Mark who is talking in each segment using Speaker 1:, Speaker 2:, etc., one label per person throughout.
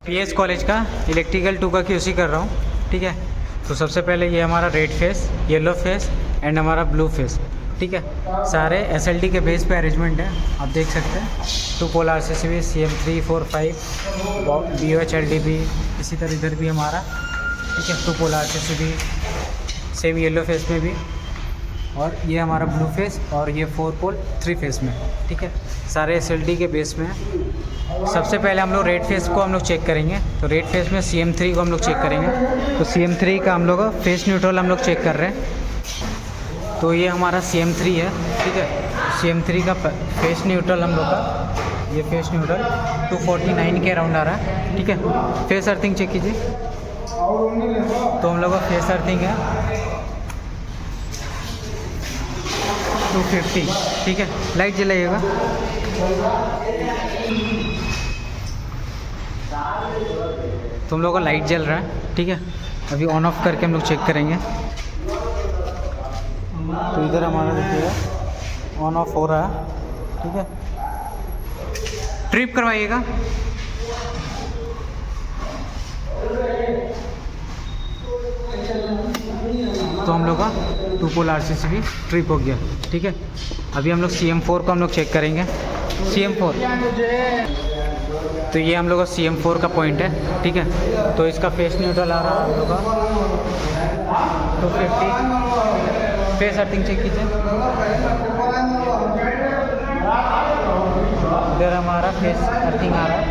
Speaker 1: PS college का electrical 2 का QC कर रहा हूँ। ठीक है, तो सबसे पहले ये हमारा red face, yellow face and हमारा ब्लू फेस। ठीक है, सारे एसएलडी के बेस पे अरेंजमेंट है, आप देख सकते हैं। 2 पोल आरसीसीबी, CM3, 4, 5, BOH LDB, इसी तरह इधर भी हमारा। ठीक है, 2 पोल आरसीसीबी, सेम येलो फेस में भी, और ये हमारा ब्लू फेस, और ये 4 पोल 3 फेस में। ठीक है, सारे एसएलडी के बेस में है। सबसे पहले हम लोग रेड फेस को हम लोग चेक करेंगे। तो रेड फेस में CM3 को हम लोग चेक करेंगे। तो CM3 का हम लोग फेस न्यूट्रल हम लोग चेक कर रहे हैं। तो ये हमारा CM3 है। ठीक है, CM3 का फेस न्यूट्रल हम लोग का, ये फेस न्यूट्रल 249 के अराउंड आ रहा है। ठीक है, फेस अर्थिंग चेक कीजिए। तो हम लोग का फेस अर्थिंग है 250। ठीक है, लाइट जलाइएगा। तो हम लोग का लाइट जल रहा है। ठीक है, अभी ऑन ऑफ करके हम लोग चेक करेंगे। तो इधर हमारा देखिएगा ऑन ऑफ हो रहा है। ठीक है, ट्रिप करवाइएगा। तो हम लोग का 2 पोल आरसीसीबी ट्रिप हो गया। ठीक है, अभी हम लोग CM4 को हम लोग चेक करेंगे। CM4, तो ये हम लोग का CM4 का पॉइंट है। ठीक है, तो इसका फेस न्यूट्रल आ रहा है हम लोग का 250। फेस अर्थिंग चेक कीजिए। इधर हमारा फेस अर्थिंग आ रहा है।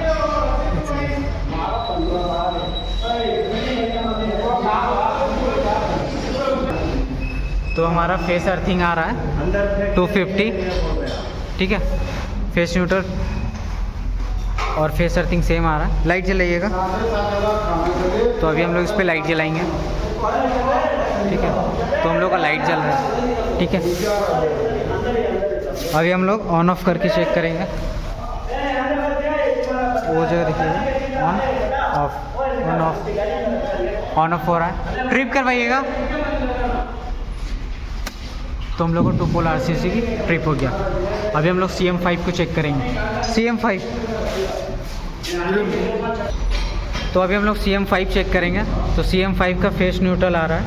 Speaker 1: तो हमारा फेस अर्थिंग आ रहा है 250। ठीक है, फेस न्यूट्रल और फेस अर्थिंग सेम आ रहा है। लाइट जलाइएगा। तो अभी हम लोग इस पर लाइट जलाएंगे। ठीक है, तो हम लोग का लाइट जल रहा है। ठीक है, अभी हम लोग ऑन ऑफ करके चेक करेंगे। वो जगह देखिएगा, on off, on off, on off हो रहा है। ट्रिप करवाइएगा। तो हम लोग को 2 पोल आरसीसी की ट्रिप हो गया। अभी हम लोग CM5 को चेक करेंगे। CM5, तो अभी हम लोग CM5 चेक करेंगे। तो CM5 का फेस न्यूट्रल आ रहा है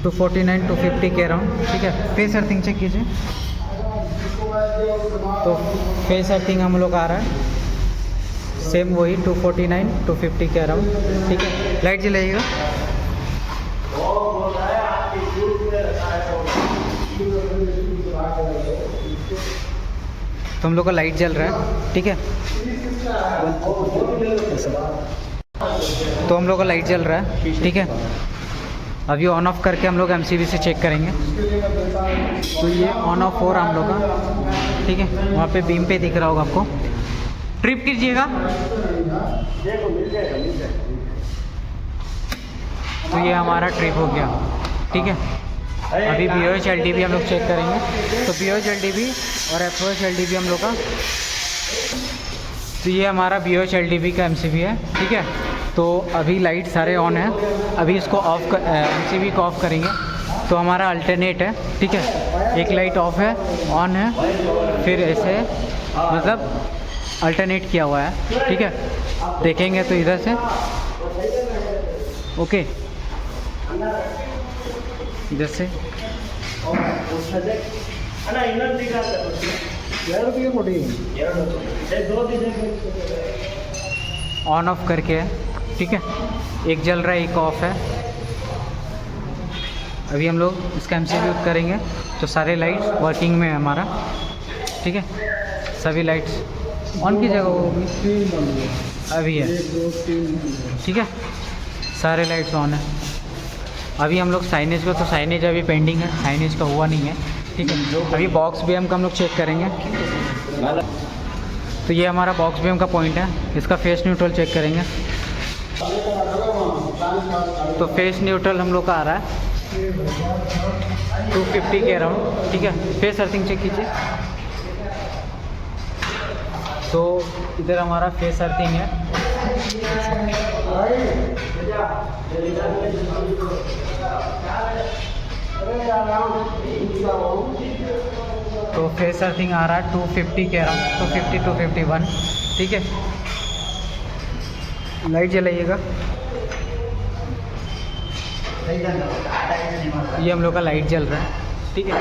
Speaker 1: 249, 250 के अराउंड। ठीक है, फेस अर्थिंग चेक कीजिए। तो फेस अर्थिंग हम लोग आ रहा है सेम वही 249, 250 के अराउंड। ठीक है, लाइट जलाइएगा। तो हम लोग का लाइट जल रहा है। ठीक है, तो हम लोग का लाइट जल रहा है। ठीक है, अभी ऑन ऑफ करके हम लोग MCB से चेक करेंगे। तो ये ऑन ऑफ हो रहा हम लोग का। ठीक है, वहाँ पे बीम पे दिख रहा होगा आपको। ट्रिप कीजिएगा। तो ये हमारा ट्रिप हो गया। ठीक है, अभी BOH LDB हम लोग चेक करेंगे। तो BOH LDB और FOH LDB हम लोग का, तो ये हमारा BOH LDB का MCB है। ठीक है, तो अभी लाइट सारे ऑन है। अभी इसको ऑफ MCB को ऑफ करेंगे। तो हमारा अल्टरनेट है। ठीक है, एक लाइट ऑफ है, ऑन है, फिर ऐसे मतलब अल्टरनेट किया हुआ है। ठीक है, देखेंगे तो इधर से ओके, इधर से ऑन ऑफ करके है। ठीक है, एक जल रहा है, एक ऑफ है। अभी हम लोग इसका MCB करेंगे। तो सारे लाइट्स वर्किंग में है हमारा। ठीक है, सभी लाइट्स ऑन की जगह होगी अभी है। ठीक है, सारे लाइट्स ऑन है। अभी हम लोग साइनेज को, तो साइनेज अभी पेंडिंग है, साइनेज का हुआ नहीं है। ठीक है, अभी बॉक्स BM का हम लोग चेक करेंगे। तो ये हमारा बॉक्स BM का पॉइंट है, इसका फेस न्यूट्रल चेक करेंगे। तो फेस न्यूट्रल हम लोग का आ रहा है 250 के अराउंड। ठीक है, फेस अर्थिंग चेक कीजिए। तो इधर हमारा फेस अर्थिंग है। तो फेस अर्थिंग आ रहा है 250 के अराउंड, 250 251। ठीक है, लाइट जलाइएगा। ये हम लोग का लाइट जल रहा है, ठीक है।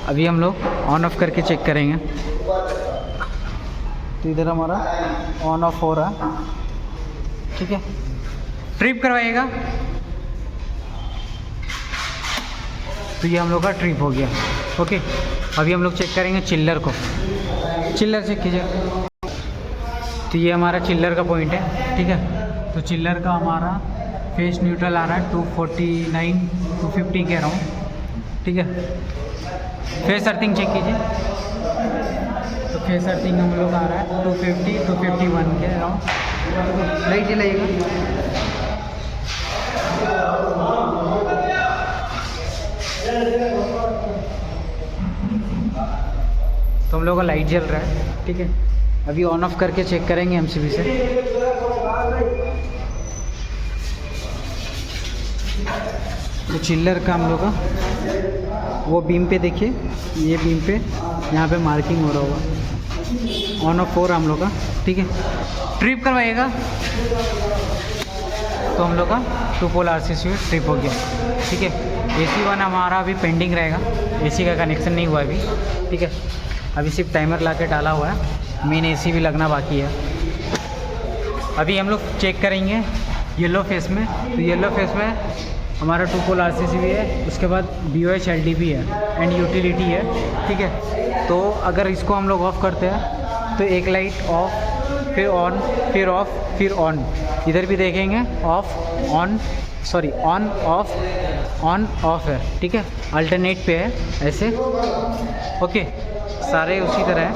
Speaker 1: अभी हम लोग ऑन ऑफ करके चेक करेंगे। तो इधर हमारा ऑन ऑफ हो रहा है, ठीक है। ट्रिप करवाइएगा। तो ये हम लोग का ट्रिप हो गया, ओके। अभी हम लोग चेक करेंगे चिल्लर को। चिल्लर चेक कीजिए। तो ये हमारा चिल्लर का पॉइंट है, ठीक है। तो चिल्लर का हमारा फेस न्यूट्रल आ रहा है 249 250 कह रहा हूँ, ठीक है। फेस अर्थिंग चेक कीजिए। तो फेस अर्थिंग हम लोग आ रहा है 250 251 कह रहा हूँ। लाइट जलाइएगा। तो हम लोग का लाइट जल रहा है, ठीक है। अभी ऑन ऑफ करके चेक करेंगे एमसीबी से। तो चिल्लर का हम लोग का वो बीम पे देखिए, ये बीम पे यहाँ पे मार्किंग हो रहा होगा। ऑन ऑफ 4 हम लोग का, ठीक है। ट्रिप करवाइएगा। तो हम लोग का 2 पोल आरसीसी ट्रिप हो गया, ठीक है। AC 1 हमारा अभी पेंडिंग रहेगा, AC का कनेक्शन नहीं हुआ अभी, ठीक है। अभी सिर्फ टाइमर ला के डाला हुआ है, मेन AC भी लगना बाकी है। अभी हम लोग चेक करेंगे येलो फेस में। तो येलो फेस में हमारा 2 पोल आरसीसी भी है, उसके बाद BOH LD भी है एंड यूटिलिटी है, ठीक है। तो अगर इसको हम लोग ऑफ़ करते हैं तो एक लाइट ऑफ, फिर ऑन, फिर ऑफ, फिर ऑन। इधर भी देखेंगे of on, sorry on off है, ठीक है। अल्टरनेट पे है ऐसे, ओके। सारे उसी तरह है,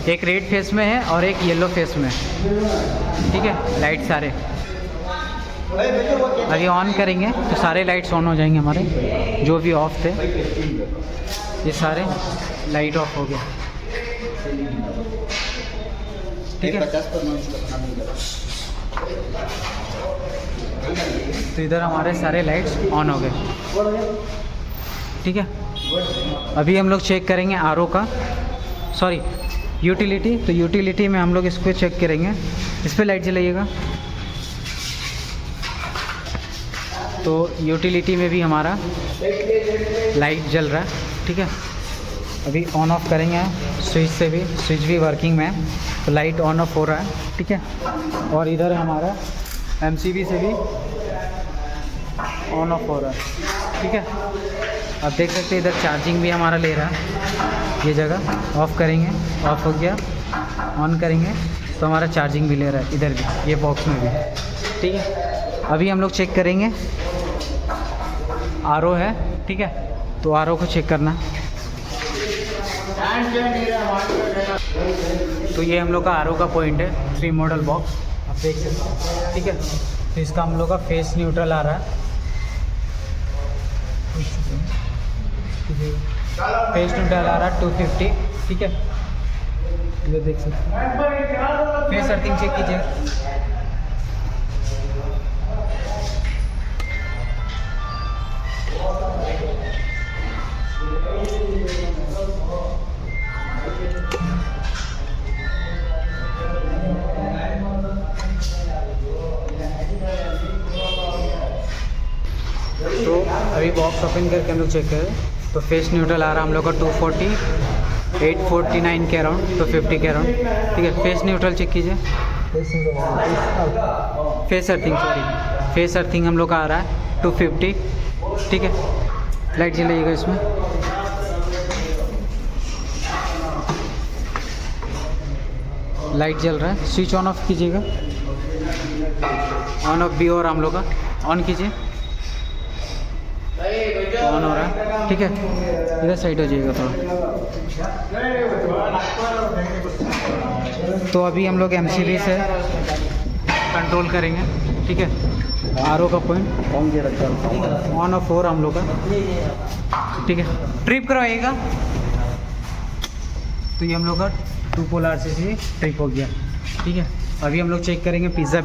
Speaker 1: एक रेड फेस में है और एक येलो फेस में, ठीक है। लाइट सारे अभी ऑन करेंगे तो सारे लाइट्स ऑन हो जाएंगे हमारे, जो भी ऑफ थे ये सारे लाइट ऑफ हो गए, ठीक है। तो इधर हमारे सारे लाइट्स ऑन हो गए, ठीक है। अभी हम लोग चेक करेंगे RO का, सॉरी यूटिलिटी। तो यूटिलिटी में हम लोग इसको चेक करेंगे। इस पर लाइट जलाइएगा। तो यूटिलिटी में भी हमारा लाइट जल रहा है, ठीक है। अभी ऑन ऑफ करेंगे स्विच से भी, स्विच भी वर्किंग में है, तो लाइट ऑन ऑफ हो रहा है, ठीक है। और इधर हमारा MCB से भी ऑन ऑफ हो रहा है, ठीक है। आप देख सकते हैं इधर चार्जिंग भी हमारा ले रहा है। ये जगह ऑफ़ करेंगे, ऑफ़ हो गया। ऑन करेंगे तो हमारा चार्जिंग भी ले रहा है, इधर भी, ये बॉक्स में भी, ठीक है। अभी हम लोग चेक करेंगे RO है, ठीक है। तो RO को चेक करना। तो ये हम लोग का RO का पॉइंट है, 3 मॉडल बॉक्स, आप देख सकते हैं, ठीक है। तो इसका हम लोग का फेस न्यूट्रल आ रहा है, फेस न्यूट्रल आ रहा है 250, ठीक है। ये देख सकते हैं। फेस अर्थिंग चेक कीजिए। तो अभी बॉक्स ओपन करके हम लोग चेक करें तो फेस न्यूट्रल आ रहा है हम लोग का 240 849 के अराउंड, तो 50 के अराउंड, ठीक है। फेस न्यूट्रल चेक कीजिए। Face earthing, sorry face earthing हम लोग का आ रहा है 250, ठीक है। लाइट जलाइएगा इसमें। लाइट जल रहा है, स्विच ऑन ऑफ कीजिएगा। ऑन ऑफ भी और हम लोग का ऑन कीजिए, ऑन हो रहा है, ठीक है। इधर साइड हो जाइएगा थोड़ा। तो अभी हम लोग MCB से कंट्रोल करेंगे, ठीक है। RO का पॉइंट ऑन ऑफ 4 हम लोग का, ठीक है। ट्रिप करवाइएगा। तो ये हम लोग का 2 पोल RCC ट्रिप हो गया, ठीक है। अभी हम लोग चेक करेंगे पिज़्ज़ा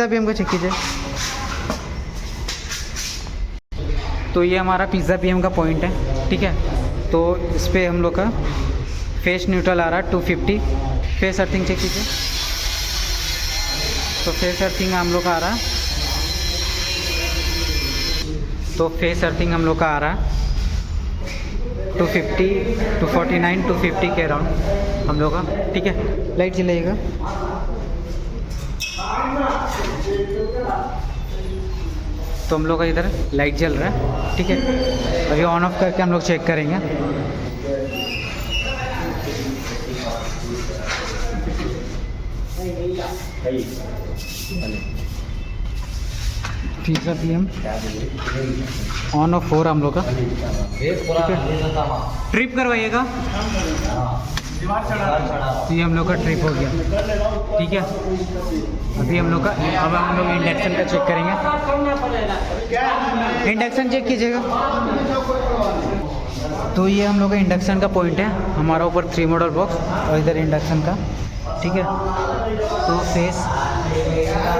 Speaker 1: BM को चेक कीजिए। तो ये हमारा पिज़्ज़ा BM का पॉइंट है, ठीक है। तो इस पर हम लोग का फेस न्यूट्रल आ रहा है 250। फेस अर्थिंग चेक कीजिए। तो फेस अर्थिंग हम लोग का आ रहा है, तो फेस अर्थिंग हम लोग का आ रहा है 250, 249, 250 के अराउंड हम लोग का। ठीक है, लाइट जलाइएगा। तो हम लोग का इधर लाइट जल रहा है। ठीक है, अभी ऑन ऑफ करके हम लोग चेक करेंगे। तीसरा PM ऑन ऑफ 4 हम लोग का। ट्रिप करवाइएगा। तो ये हम लोग का ट्रिप हो गया। ठीक है, अभी हम लोग का इंडक्शन का चेक करेंगे। इंडक्शन चेक कीजिएगा। तो ये हम लोग का इंडक्शन का पॉइंट है, हमारा ऊपर 3 मॉडल बॉक्स और इधर इंडक्शन का। ठीक है, तो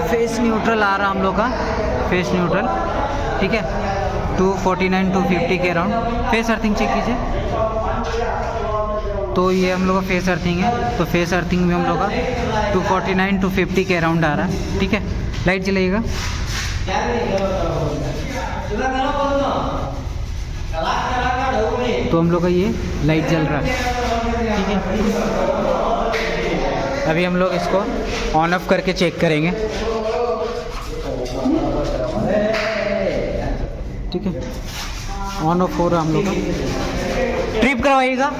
Speaker 1: फेस न्यूट्रल आ रहा हम लोग का, फेस न्यूट्रल। ठीक है, 249, 250 के अराउंड। फेस अर्थिंग चेक कीजिए। तो ये हम लोग का फेस अर्थिंग है, तो फेस अर्थिंग में हम लोग का 249, 250 के अराउंड आ रहा है। ठीक है, लाइट जलाइएगा। तो हम लोग का ये लाइट जल रहा है। ठीक है, अभी हम लोग इसको ऑन ऑफ करके चेक करेंगे। ठीक है, ऑन ऑफ हो रहा हम लोग का। ट्रिप करवाइएगा।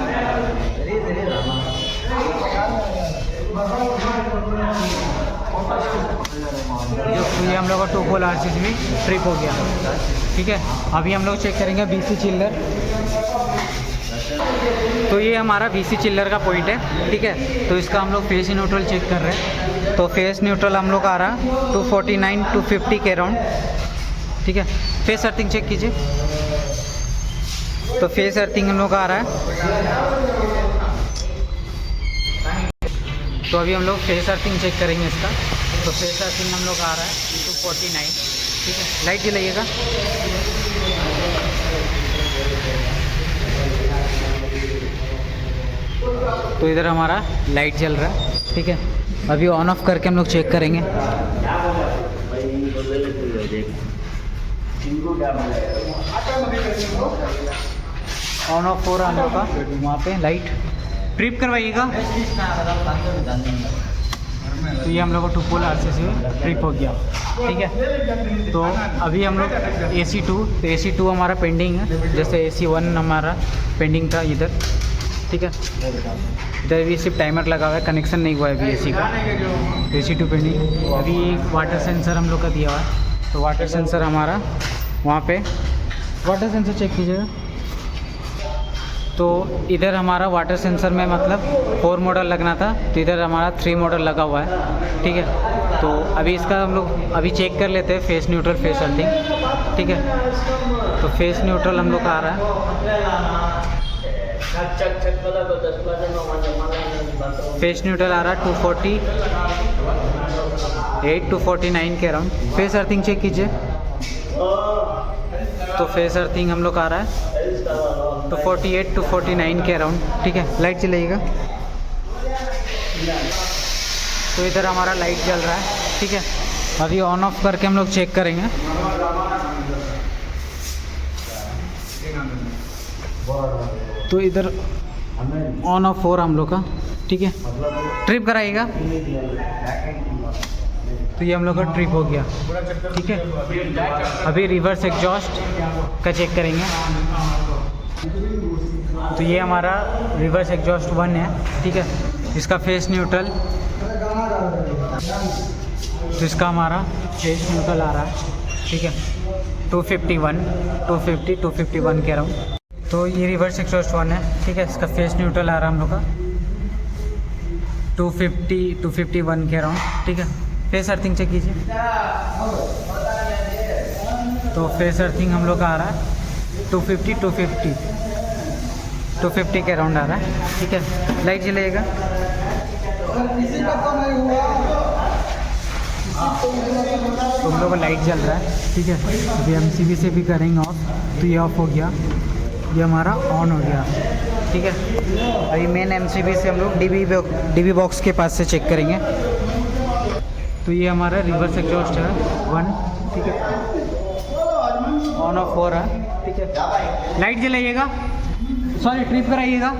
Speaker 1: तो ये हम लोग का 2 पोल RCC भी ट्रिप हो गया। ठीक है, अभी हम लोग चेक करेंगे BC चिल्लर। तो ये हमारा BC चिल्लर का पॉइंट है। ठीक है, तो इसका हम लोग फेस न्यूट्रल चेक कर रहे हैं। तो फेस न्यूट्रल हम लोग का आ रहा है 249, 250 के अराउंड। ठीक है, फेस अर्थिंग चेक कीजिए। तो फेस अर्थिंग हम लोग का आ रहा है। तो अभी हम लोग फेस अर्थिंग चेक करेंगे इसका। तो फेस अर्थिंग हम लोग का आ रहा है 249। ठीक है, लाइट जलाइएगा। तो इधर हमारा लाइट जल रहा है। ठीक है, अभी ऑन ऑफ करके हम लोग चेक करेंगे। ऑन ऑफ हो रहा हम लोग का वहाँ पे लाइट। ट्रिप करवाइएगा। तो ये हम लोग को 2 पोल RCC ट्रिप हो गया। ठीक है, तो अभी हम लोग AC2, तो AC2 हमारा पेंडिंग है, जैसे AC1 हमारा पेंडिंग था इधर। ठीक है, इधर भी सिर्फ टाइमर लगा हुआ है, कनेक्शन नहीं हुआ है अभी AC का। AC2 pending. अभी वाटर सेंसर हम लोग का दिया हुआ है, तो वाटर सेंसर हमारा वहाँ पे, वाटर सेंसर चेक कीजिएगा। तो इधर हमारा वाटर सेंसर में मतलब 4 मॉडल लगना था, तो इधर हमारा 3 मॉडल लगा हुआ है। ठीक है, तो अभी इसका हम लोग अभी चेक कर लेते हैं फेस न्यूट्रल, फेस अर्थिंग। ठीक है, तो फेस न्यूट्रल हम लोग का आ रहा है। फेस न्यूट्रल आ रहा है 248, 249 के अराउंड। फेस अर्थिंग चेक कीजिए। तो फेस अर्थिंग हम लोग आ रहा है 248, 249 के अराउंड। ठीक है, लाइट जलाइएगा। तो इधर हमारा लाइट जल रहा है। ठीक है, अभी ऑन ऑफ करके हम लोग चेक करेंगे। तो इधर ऑन ऑफ हो रहा हम लोग का। ठीक है, ट्रिप कराइएगा। तो ये हम लोग का ट्रिप हो गया। ठीक है, अभी रिवर्स एग्जॉस्ट का चेक करेंगे। तो ये हमारा रिवर्स एग्जॉस्ट 1 है। ठीक है, इसका फेस न्यूट्रल, तो इसका हमारा फेस न्यूट्रल आ रहा है। ठीक है, 251, 250, 251 के अराउंड। तो ये रिवर्स एग्जॉस्ट 1 है। ठीक है, इसका फेस न्यूट्रल आ रहा है हम लोग का 250, 251 के अराउंड। ठीक है, फेस अर्थिंग चेक कीजिए। तो फेस अर्थिंग हम लोग का आ रहा है 250, 250 के अराउंड आ रहा है। ठीक है, लाइट जलाइएगा। तो हम लोग का लाइट जल रहा है। ठीक है, अभी MCB से भी करेंगे ऑफ। तो ये ऑफ हो गया, ये हमारा ऑन हो गया। ठीक है, अभी मेन MCB से हम लोग DB बॉक्स के पास से चेक करेंगे। तो ये हमारा रिवर्स एग्जॉस्ट है 1, ठीक है, ऑन ऑफ हो रहा है, ठीक है। लाइट जलाइएगा, सॉरी ट्रिप कराइएगा।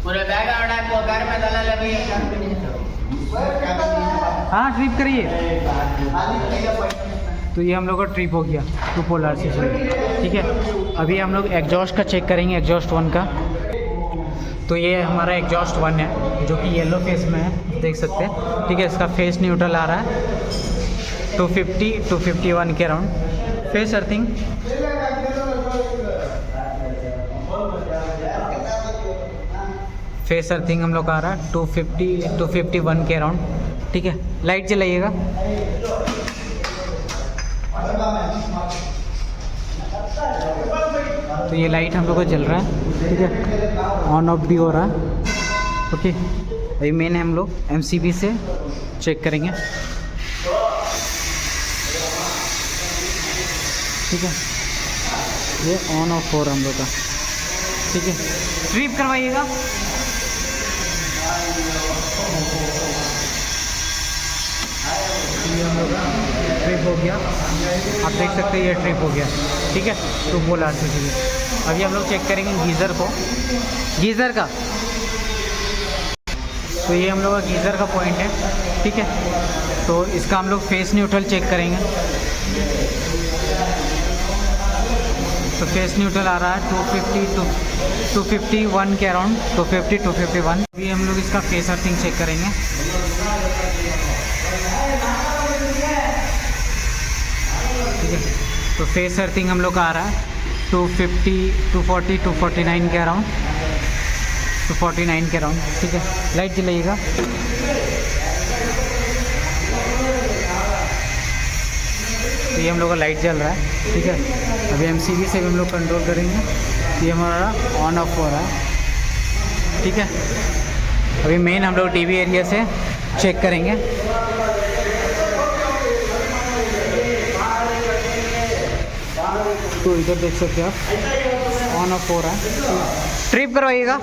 Speaker 2: पूरे बैकग्राउंड आपको घर में डाला ले भैया,
Speaker 1: हाँ ट्रिप करिए। तो ये हम लोग का ट्रिप हो गया 2 पोल RCC, ठीक है। अभी हम लोग एग्जॉस्ट का चेक करेंगे, एग्जॉस्ट 1 का। तो ये हमारा एग्जॉस्ट 1 है जो कि येलो फेस में है, देख सकते हैं, ठीक है। इसका फेस न्यूट्रल आ रहा है 250-251 के अराउंड। फेस अर्थिंग हम लोग का आ रहा है 250-251 के अराउंड, ठीक है। लाइट जलाइएगा। तो ये लाइट हम लोग को जल रहा है, ठीक है, ऑन ऑफ भी हो रहा है, ओके। अभी मेन हम लोग MCB से चेक करेंगे, ठीक है। ये ऑन ऑफ हो रहा है हम लोग का, ठीक है। ट्रिप करवाइएगा। ये हम लोग का ट्रिप हो गया, आप देख सकते हैं ये ट्रिप हो गया, ठीक है। 2 पोल RCC। अभी हम लोग चेक करेंगे गीज़र को, गीज़र का। तो ये हम लोग का गीज़र का पॉइंट है, ठीक है। तो इसका हम लोग फेस न्यूट्रल चेक करेंगे। तो फेस न्यूट्रल आ रहा है 251 के अराउंड, 250-251। अभी हम लोग इसका फेस अर्थिंग चेक करेंगे। ठीक है, तो फेस अर्थिंग हम लोग का आ रहा है 240-249 के अराउंड, 249 के अराउंड, ठीक है। लाइट जलाइएगा। तो ये हम लोग का लाइट जल रहा है, ठीक है। अभी MCB से भी हम लोग कंट्रोल करेंगे। ये हमारा ऑन ऑफ हो रहा है, ठीक है। अभी मेन हम लोग TV एरिया से चेक करेंगे। तो इधर देख सकते हैं आप, ऑन ऑफ हो रहा है। ट्रिप करवाइएगा।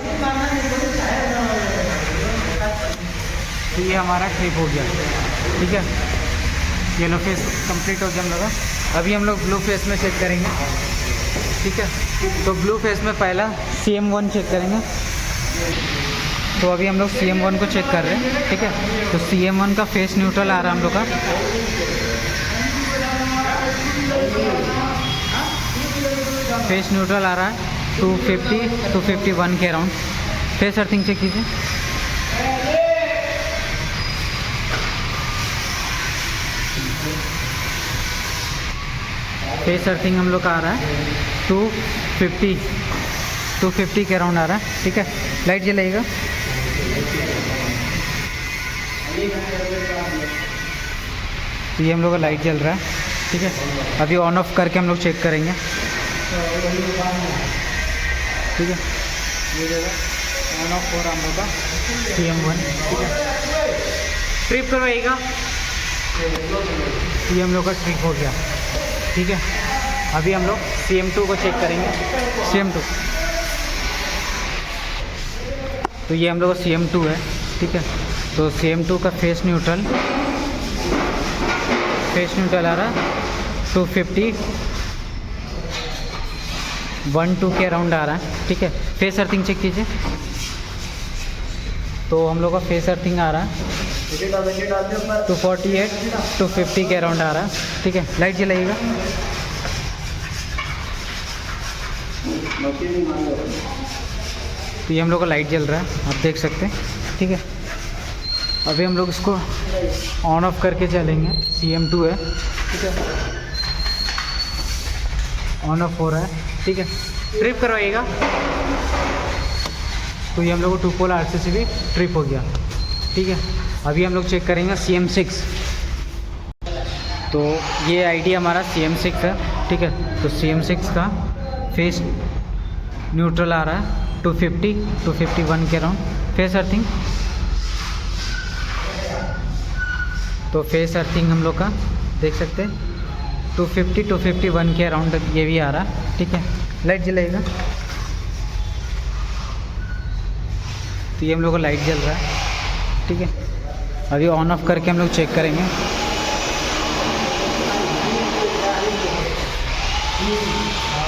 Speaker 1: तो ये हमारा ट्रिप हो गया, ठीक है। येलो फेस कंप्लीट हो गया हम लोग का। अभी हम लोग ब्लू फेस में चेक करेंगे, ठीक है। तो ब्लू फेस में पहला CM1 चेक करेंगे। तो अभी हम लोग CM1 को चेक कर रहे हैं, ठीक है। तो CM1 का फेस न्यूट्रल आ रहा है हम लोग का, फेस न्यूट्रल आ रहा है 250-251 के अराउंड। फेस अर्थिंग चेक कीजिए। फेस अर्थिंग हम लोग का आ रहा है 250 के अराउंड आ रहा है, ठीक है। लाइट जलाइएगा। तो ये हम लोग का लाइट जल रहा है, ठीक है। अभी ऑन ऑफ करके हम लोग चेक करेंगे, ठीक है। ये जगह ऑन ऑफ हो रहा हम लोग का CM1, ठीक है। ट्रिप करवाइएगा। ये हम लोग का ट्रिप हो गया, ठीक है। अभी हम लोग CM2 को चेक करेंगे। CM2, तो ये हम लोग का CM2 है, ठीक है। तो CM2 का फेस न्यूट्रल आ रहा है 250-12 के अराउंड आ रहा है, ठीक है। फेस अर्थिंग चेक कीजिए। तो हम लोग का फेस अर्थिंग आ रहा है 248-250 के अराउंड आ रहा है, ठीक है। लाइट जलाइएगा। तो ये हम लोग का लाइट जल रहा है, आप देख सकते हैं, ठीक है। अभी हम लोग इसको ऑन ऑफ करके चलेंगे। CM2 है, ठीक है। ऑन ऑफ हो रहा है, ठीक है। ट्रिप करवाइएगा। तो ये हम लोग को 2 पोल RCC भी ट्रिप हो गया, ठीक है। अभी हम लोग चेक करेंगे CM6। तो ये ID हमारा CM6 है, ठीक है। तो CM6 का फेस न्यूट्रल आ रहा है 250-251 के अराउंड। फेस अर्थिंग, तो फेस अर्थिंग हम लोग का देख सकते हैं 250-251 के अराउंड ये भी आ रहा है, ठीक है। लाइट जलाइएगा। तो ये हम लोग का लाइट जल रहा है, ठीक है। अभी ऑन ऑफ करके हम लोग चेक करेंगे।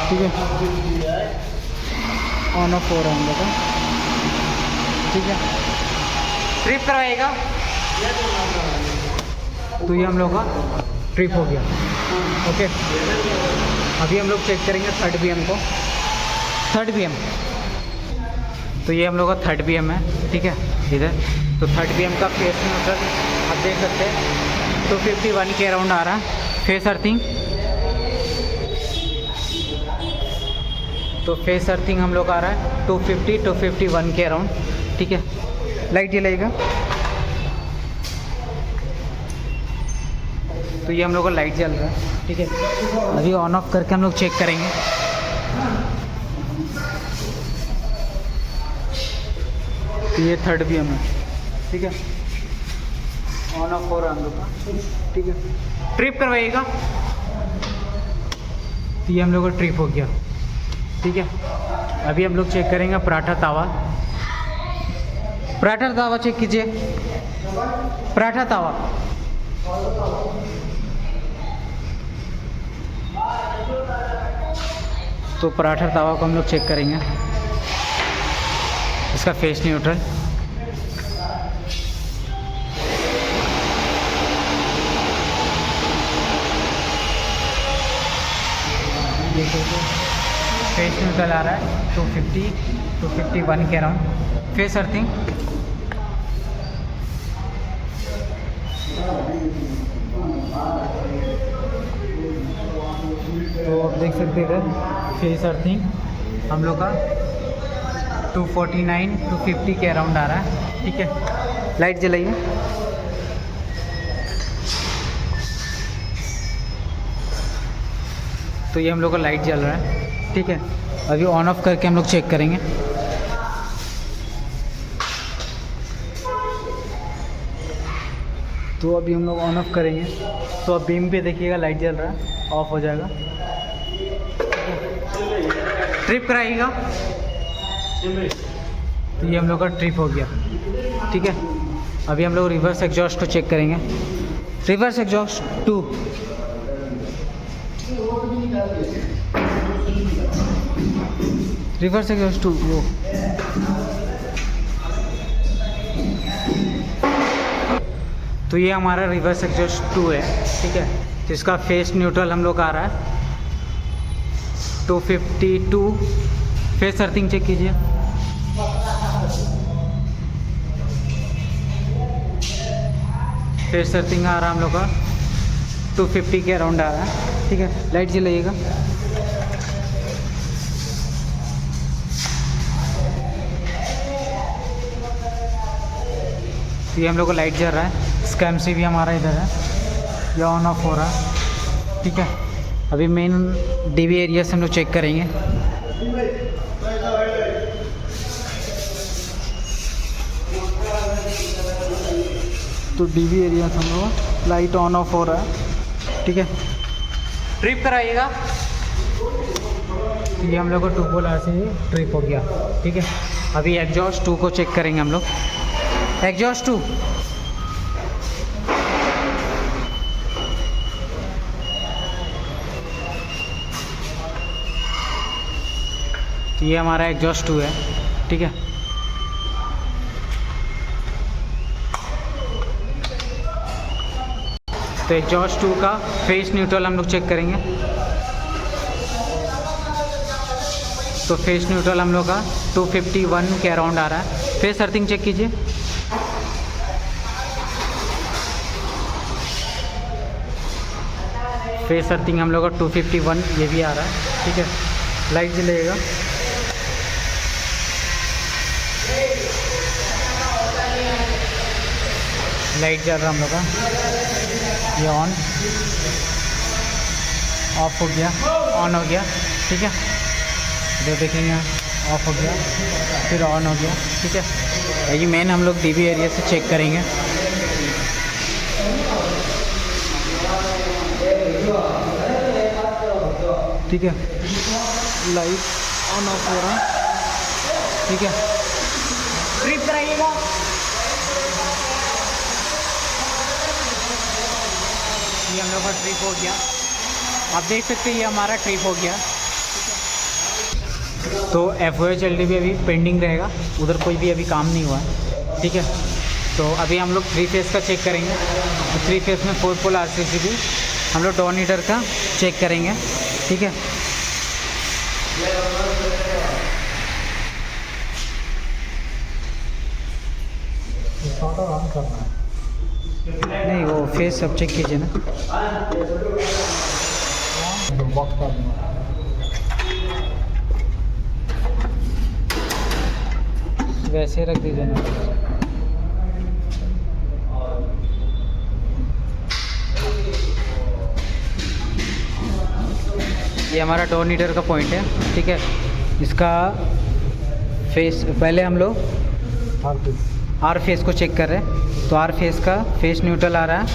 Speaker 1: ठीक है, ऑन ऑफ हो रहा है हम लोग का। ठीक है, ट्रिप करवाएगा तो ये हम लोग का ट्रिप हो गया। ओके, अभी हम लोग चेक करेंगे थर्ड BM को। थर्ड BM तो ये हम लोग का थर्ड BM है। ठीक है, इधर तो थर्ड BM का फेस न्यूट्रल आप देख सकते हैं 251 के अराउंड आ रहा है। फेस अर्थिंग तो फेस अर्थिंग हम लोग आ रहा है 251 के अराउंड। ठीक है, लाइट जलेगा तो ये हम लोग का लाइट जल रहा है। ठीक है, अभी ऑन ऑफ करके हम लोग चेक करेंगे। तो ये थर्ड BM है। ठीक है, ऑन ऑफ हो रहा है हम लोग का। ठीक है, ट्रिप करवाइएगा तो ये हम लोग का ट्रिप हो गया। ठीक है, अभी हम लोग चेक करेंगे पराठा तावा। पराठा तावा चेक कीजिए, पराठा तावा। तो पराठा तावा को हम लोग चेक करेंगे, इसका फेस न्यूट्रल। फेस न्यूट्रल आ रहा है 251 के अराउंड। फेस अर्थिंग तो आप देख सकते हैं इधर फेस अर्थिंग हम लोग का 249 250 के अराउंड आ रहा है। ठीक है, लाइट जलाइए। तो ये हम लोग का लाइट जल रहा है। ठीक है, अभी ऑन ऑफ करके हम लोग चेक करेंगे। तो अभी हम लोग ऑन ऑफ करेंगे तो अब बीम पे देखिएगा लाइट जल रहा है, ऑफ हो जाएगा। ट्रिप कराइएगा तो ये हम लोग का ट्रिप हो गया। ठीक है, अभी हम लोग रिवर्स एग्जॉस्ट को चेक करेंगे। रिवर्स एग्जॉस्ट 2 रिवर्स एग्जॉस्ट 2 वो तो ये हमारा रिवर्स एग्जॉस्ट 2 है। ठीक है, तो इसका फेस न्यूट्रल हम लोग आ रहा है 252। फेस अर्थिंग चेक कीजिए। फेस अर्थिंग आ रहा है हम लोग का 250 के अराउंड आ रहा है। ठीक है, लाइट जलाइएगा। तो ये हम लोग को लाइट जल रहा है। स्कैम से भी हमारा इधर है, ये ऑन ऑफ हो रहा है। ठीक है, अभी मेन DB एरिया से हम लोग चेक करेंगे। तो DB एरिया से हम लोग लाइट ऑन ऑफ हो रहा है। ठीक है, ट्रिप कराइएगा तो ये हम लोग को 2 बोला से ट्रिप हो गया। ठीक है, अभी एग्जॉस्ट 2 को चेक करेंगे हम लोग। एग्जॉस्ट 2 तो ये हमारा एग्जॉस्ट 2 है। ठीक है, तो एग्जॉस्ट 2 का फेस न्यूट्रल हम लोग चेक करेंगे। तो फेस न्यूट्रल हम लोग का 251 के अराउंड आ रहा है। फेस अर्थिंग चेक कीजिए। फेस अर्थिंग हम लोग का 251 ये भी आ रहा है। ठीक है, लाइट जलेगा। लाइट जल रहा हम लोग का, ये ऑन ऑफ हो गया, ऑन हो गया। ठीक है, जो देखेंगे ऑफ हो गया फिर ऑन हो गया। ठीक है, ये मेन हम लोग DB एरिया से चेक करेंगे। ठीक है, लाइट ऑन ऑफ हो रहा है। ठीक है, ट्रिप कराइएगा ये हम लोग का ट्रिप हो गया। आप देख सकते हैं ये हमारा ट्रिप हो गया। तो FOH-LD भी अभी पेंडिंग रहेगा, उधर कोई भी अभी काम नहीं हुआ है, ठीक है। तो अभी हम लोग 3 फेज़ का चेक करेंगे। तो 3 फेज़ में 4 पोल RCC भी हम लोग डोनीटर का चेक करेंगे, ठीक है। नहीं, वो फेस सब चेक कीजिए ना। वैसे रख दीजिए ना। ये हमारा डोनीटर का पॉइंट है, ठीक है। इसका फेस पहले हम लोग आर फेस को चेक कर रहे हैं। तो आर फेस का फेस न्यूट्रल आ रहा है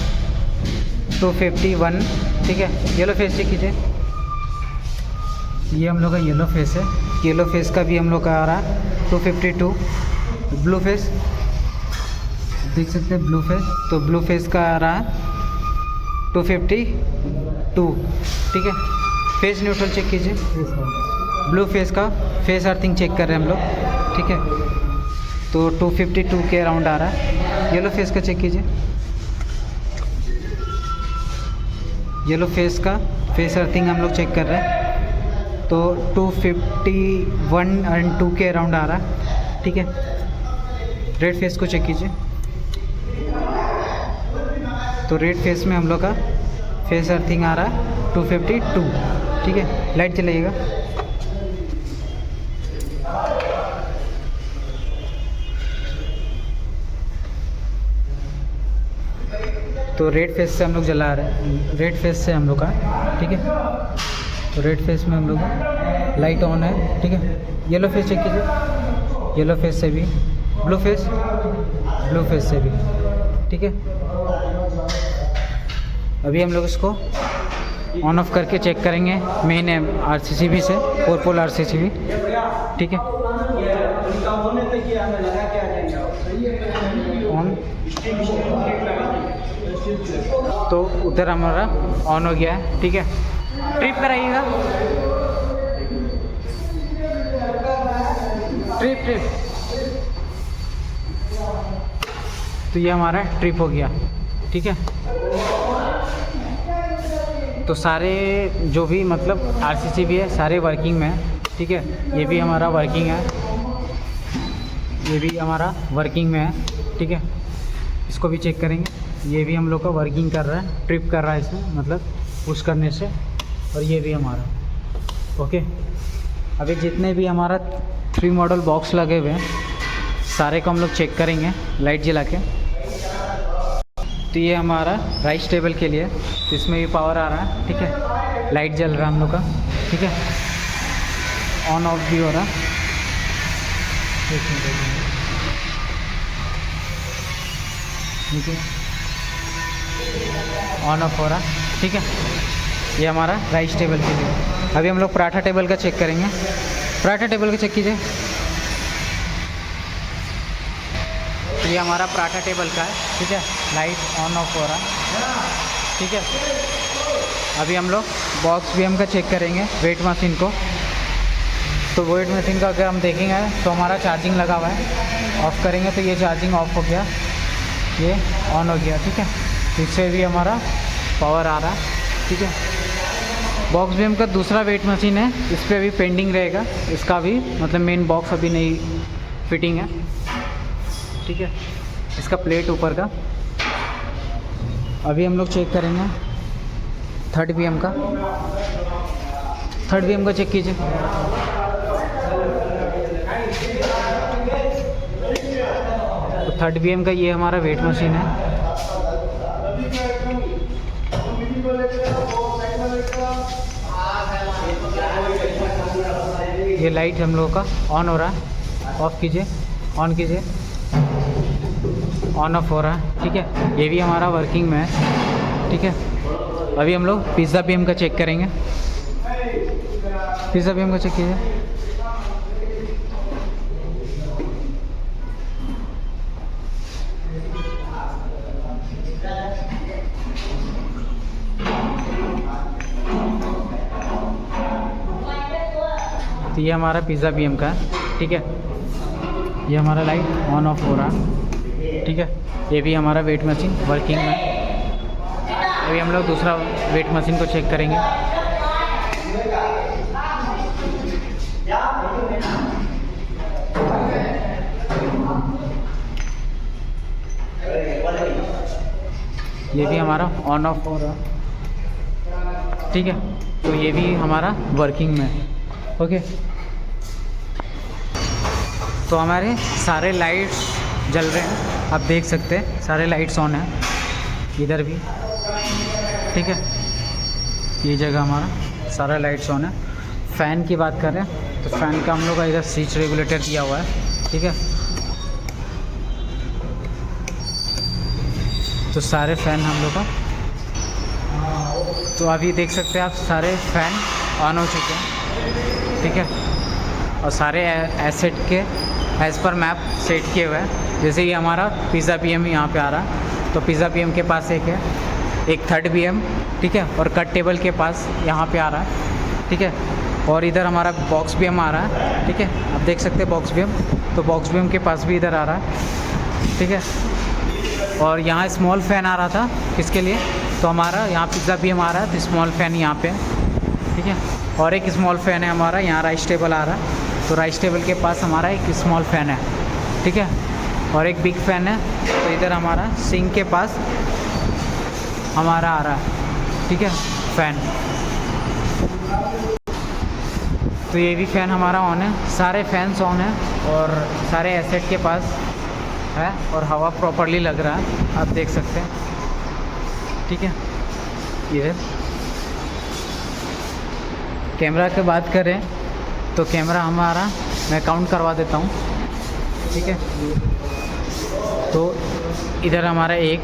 Speaker 1: 251, ठीक है। येलो फेस चेक कीजिए। ये हम लोग का येलो फेस है। येलो फेस का भी हम लोग का आ रहा है 252। ब्लू फेस देख सकते हैं, ब्लू फेस, तो ब्लू फेस का आ रहा है 252, ठीक है। फेस न्यूट्रल चेक कीजिए। ब्लू फेस का फेस अर्थिंग चेक कर रहे हैं हम लोग, ठीक है। तो 252 के अराउंड आ रहा है। येलो फेस का चेक कीजिए। येलो फेस का फेस अर्थिंग हम लोग चेक कर रहे हैं, तो 251 एंड 2 के अराउंड आ रहा है, ठीक है। रेड फेस को चेक कीजिए। तो रेड फेस में हम लोग का फेस अर्थिंग आ रहा है 252, ठीक है। लाइट चलाइएगा। तो रेड फेस से हम लोग जला रहे हैं, रेड फेस से हम लोग का, ठीक है। तो रेड फेस में हम लोग का लाइट ऑन है, ठीक है। येलो फेस चेक कीजिए। येलो फेस से भी, ब्लू फेस से भी, ठीक है। अभी हम लोग इसको ऑन ऑफ करके चेक करेंगे मेन RCCB से, 4 पोल RCCB, ठीक है। ऑन, तो उधर हमारा ऑन हो गया है, ठीक है। ट्रिप कराइएगा, ट्रिप। तो ये हमारा ट्रिप हो गया, ठीक है। तो सारे जो भी मतलब RCCB है सारे वर्किंग में है, ठीक है। ये भी हमारा वर्किंग है, ये भी हमारा वर्किंग में है, ठीक है। इसको भी चेक करेंगे। ये भी हम लोग का वर्किंग कर रहा है, ट्रिप कर रहा है इसमें, मतलब पुश करने से। और ये भी हमारा ओके। अभी जितने भी हमारा 3 मॉडल बॉक्स लगे हुए हैं सारे को हम लोग चेक करेंगे लाइट जला के। तो ये हमारा राइस टेबल के लिए, तो इसमें भी पावर आ रहा है, ठीक है। लाइट जल रहा है हम लोग का, ठीक है। ऑन ऑफ भी हो रहा, ठीक है। ऑन ऑफ हो रहा, ठीक है। ये हमारा राइस टेबल के लिए। अभी हम लोग पराठा टेबल का चेक करेंगे। पराठा टेबल का चेक कीजिए। तो ये हमारा पराठा टेबल का है, ठीक है। लाइट ऑन ऑफ हो रहा, ठीक है। अभी हम लोग बॉक्स BM का चेक करेंगे, वेट मशीन को। तो वेट मशीन का अगर हम देखेंगे तो हमारा चार्जिंग लगा हुआ है। ऑफ़ करेंगे तो ये चार्जिंग ऑफ हो गया, ये ऑन हो गया, ठीक है। इससे भी हमारा पावर आ रहा है, ठीक है। बॉक्स BM का दूसरा वेट मशीन है, इस पर अभी पेंडिंग रहेगा। इसका भी मतलब मेन बॉक्स अभी नहीं फिटिंग है, ठीक है। इसका प्लेट ऊपर का अभी हम लोग चेक करेंगे। थर्ड BM का चेक कीजिए। तो थर्ड BM का ये हमारा वेट मशीन है। ये लाइट हम लोगों का ऑन हो रहा है, ऑफ कीजिए, ऑन कीजिए, ऑन ऑफ हो रहा है, ठीक है। ये भी हमारा वर्किंग में है, ठीक है। अभी हम लोग पिज़्ज़ा BM का चेक करेंगे। पिज़्ज़ा BM का चेक कीजिए। तो ये हमारा पिज़्ज़ा BM का है, ठीक है। ये हमारा लाइट ऑन ऑफ हो रहा है, ठीक है। ये भी हमारा वेट मशीन वर्किंग में है। अभी हम लोग दूसरा वेट मशीन को चेक करेंगे। ये भी हमारा ऑन ऑफ हो रहा है, ठीक है। तो ये भी हमारा वर्किंग में है, ओके। तो हमारे सारे लाइट्स जल रहे हैं, आप देख सकते हैं सारे लाइट्स ऑन हैं, इधर भी, ठीक है। ये जगह हमारा सारा लाइट्स ऑन है। फ़ैन की बात करें तो फ़ैन का हम लोग का इधर स्विच रेगुलेटर किया हुआ है, ठीक है। तो सारे फ़ैन हम लोग का, तो अभी देख सकते हैं आप सारे फ़ैन ऑन हो चुके हैं, ठीक है। और सारे एसेट के एज़ पर मैप सेट किए हुए हैं। जैसे ये हमारा पिज़्ज़ा BM यहाँ पे आ रहा है, तो पिज़्ज़ा BM के पास एक है, एक थर्ड BM, ठीक है। और कट टेबल के पास यहाँ पे आ रहा है, ठीक है। और इधर हमारा बॉक्स BM आ रहा है, ठीक है। आप देख सकते हैं बॉक्स BM, तो बॉक्स BM के पास भी इधर आ रहा है, ठीक है। और यहाँ स्मॉल फ़ैन आ रहा था, किसके लिए, तो हमारा यहाँ पिज़्ज़ा BM आ रहा है, तो स्मॉल फ़ैन यहाँ पे है, ठीक है। और एक स्मॉल फ़ैन है हमारा यहाँ राइस टेबल आ रहा है, तो राइस टेबल के पास हमारा एक स्मॉल फ़ैन है, ठीक है। और एक बिग फ़ैन है, तो इधर हमारा सिंक के पास हमारा आ रहा है, ठीक है, फ़ैन। तो ये भी फ़ैन हमारा ऑन है, सारे फ़ैन्स ऑन है और सारे एसेट के पास है और हवा प्रॉपरली लग रहा है, आप देख सकते हैं, ठीक है। ये कैमरा की बात करें तो कैमरा हमारा मैं काउंट करवा देता हूँ, ठीक है। तो इधर हमारा 1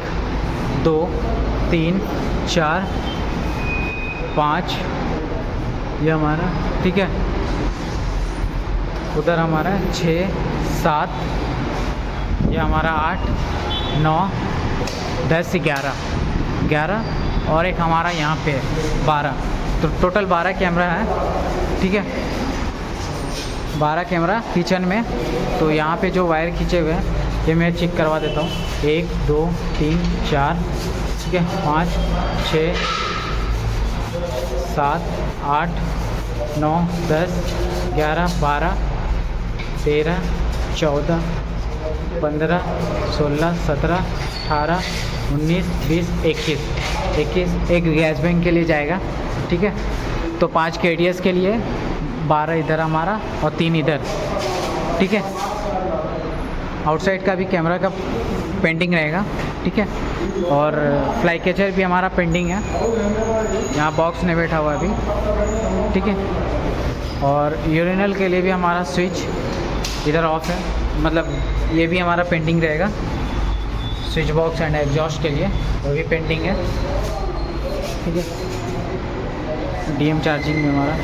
Speaker 1: 2 3 4 5 ये हमारा, ठीक है। उधर हमारा 6 7 ये हमारा 8 9 10 11 और एक हमारा यहाँ पे 12, तो टोटल 12 कैमरा है, ठीक है। 12 कैमरा किचन में। तो यहाँ पे जो वायर खींचे हुए हैं ये मैं चेक करवा देता हूँ। 1 2 3 4, ठीक है, 5 6 7 8 9 10 11 12 13 14 15 16 17 18 19 20 21 एक गैस बैंक के लिए जाएगा, ठीक है। तो 5 KDS के लिए, 12 इधर हमारा और 3 इधर, ठीक है। आउटसाइड का भी कैमरा का पेंटिंग रहेगा, ठीक है। और फ्लाई कैचर भी हमारा पेंडिंग है, यहाँ बॉक्स ने बैठा हुआ अभी, ठीक है। और यूरिनल के लिए भी हमारा स्विच इधर ऑफ है, मतलब ये भी हमारा पेंडिंग रहेगा। स्विच बॉक्स एंड एग्जॉस्ट के लिए वो भी पेंडिंग है, ठीक है। DM चार्जिंग में हमारा